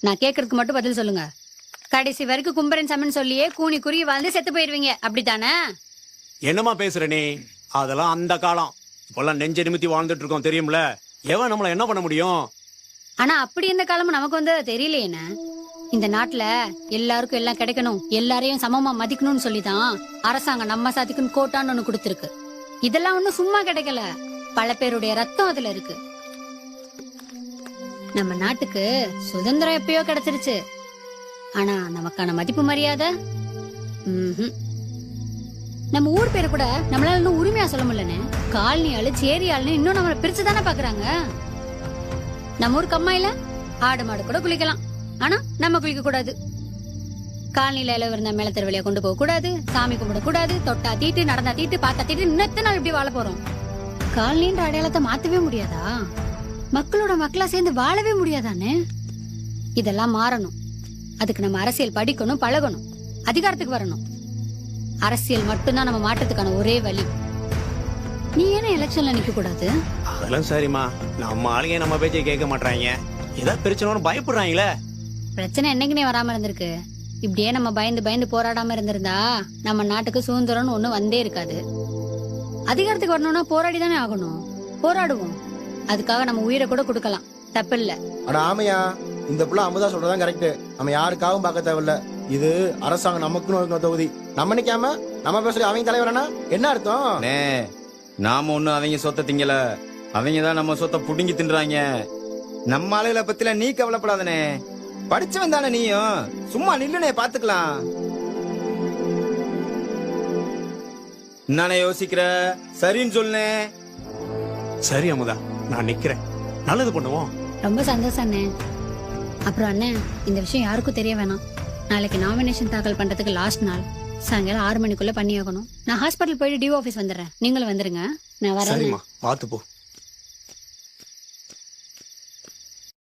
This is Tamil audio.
நான் கேக்குறதுக்கு மட்டும் பதில் சொல்லுங்க. கடைசி வரைக்கும் கும்பரன் சமன் சொல்லியே கூனி குறுகி வாழ்ந்து செத்து போயிருவீங்க, அப்படித்தானே? என்னமா பேசுற நீ? அதெல்லாம் அந்த காலம். இப்பெல்லாம் நெஞ்ச நிமித்தி வாழ்ந்துட்டு இருக்கோம், தெரியும்ல. எவன் நம்மள என்ன பண்ண முடியும்? ஆனா அப்படி எந்த காலமும் நமக்கு வந்து தெரியலையேண்ணே. இந்த நாட்டுல எல்லாருக்கும் எல்லாம் கிடைக்கணும், எல்லாரையும் சமமா மதிக்கணும்னு சொல்லிதான் அரசாங்கம் நம்ம சாதிக்குன்னு கோட்டான்னு ஒண்ணு கொடுத்திருக்கு. இதெல்லாம் ஒண்ணும் சும்மா கிடைக்கல, பல பேருடைய ரத்தம் அதுல இருக்கு. நம்ம நாட்டுக்கு சுதந்திரம் எப்பயோ கிடைச்சிருச்சு, ஆனா நமக்கான மதிப்பு மரியாதை நம்ம ஊர் பேரு கூட நம்மளால இன்னும் உரிமையா சொல்ல முடியலன்னு. காலனி ஆளு சேரி ஆளுன்னு இன்னும் நம்மளை பிரிச்சுதானே பாக்குறாங்க. நம்ம ஊர் கம்மாயில ஆடு மாடு கூட குளிக்கலாம், ஆனா நம்ம குளிக்க கூடாது. காலனில இளவு இருந்த மேல தெருவழியா கொண்டு போக கூடாது, சாமி கும்பிட கூடாது, தொட்டா தீட்டு நடந்தா தீட்டு பார்த்தா தீட்டு. இன்னத்த நாள் இப்படி வாழ போறோம். காலனின்ற அடையாளத்தை மாத்தவே முடியாதா? மக்களோட மக்களா சேர்ந்து வாழவே முடியாதானே? இதெல்லாம் மாறணும். அதுக்கு நம்ம அரசியல் படிக்கணும், பழகணும், அதிகாரத்துக்கு வரணும். அரசியல் மட்டும்தான் நம்ம மாற்றத்துக்கான ஒரே வழி. நீ ஏன்னா எலெக்ஷன்ல நிக்க கூடாது? அதெல்லாம் சரிம்மா, நம்ம ஆளுங்க நம்ம பேச்சை கேட்க மாட்டாங்க. ஏதாவது பிரச்சனை பயப்படுறாங்களே. பிரச்சனை என்னைக்குனே வராம இருந்திருக்கு. இப்படியே நம்ம பயந்து பயந்து போராடாம இருந்திருந்தா நம்ம நாட்டுக்கு சுதந்திரம்னு ஒண்ணு வந்தே இருக்காது. அதிகாரத்துக்கு வரணும்னா போராடி தானே ஆகணும். போராடுவோம், அதுக்காக நம்ம உயிரை கூட கொடுக்கலாம், தப்பு இல்ல. ஆனா ஆமையா, இந்த புள்ள அமுதா சொல்றதான் கரெக்ட். நம்ம யாருக்காகவும் பார்க்க தேவையில்ல. இது அரசாங்கம் நமக்குன்னு ஒரு தொகுதி. நம்ம நிக்காம நம்ம பேசுற அவங்க தலைவரானா என்ன அர்த்தம்? நாம ஒண்ணும் அவங்க சொத்த திங்கல, அவங்க தான் நம்ம சொத்த புடுங்கி தின்றாங்க. நம்ம ஆளுகளை பத்தில நீ கவலைப்படாதனே. படிச்சவன் தானே நீயும், சும்மா நில்லுனே பாத்துக்கலாம். நானே யோசிக்கிற சரின்னு சொல்லுனே. சரி அமுதா, நான் நிக்கிறேன். நல்லது பண்ணுவோம். ரொம்ப சந்தோஷம் அண்ணே. அப்புறம் அண்ணே, இந்த விஷயம் யாருக்கும் தெரிய வேணாம். நாளைக்கு நாமினேஷன் தாக்கல் பண்றதுக்கு லாஸ்ட் நாள். சாயங்காலம் 6 மணிக்குள்ள பண்ணி ஆகணும். நான் ஹாஸ்பிட்டல் போயிட்டு டிஓ ஆபீஸ் வந்துடுறேன், நீங்களும் வந்துருங்க. நான் வரேன். சரிம்மா, பாத்து போ.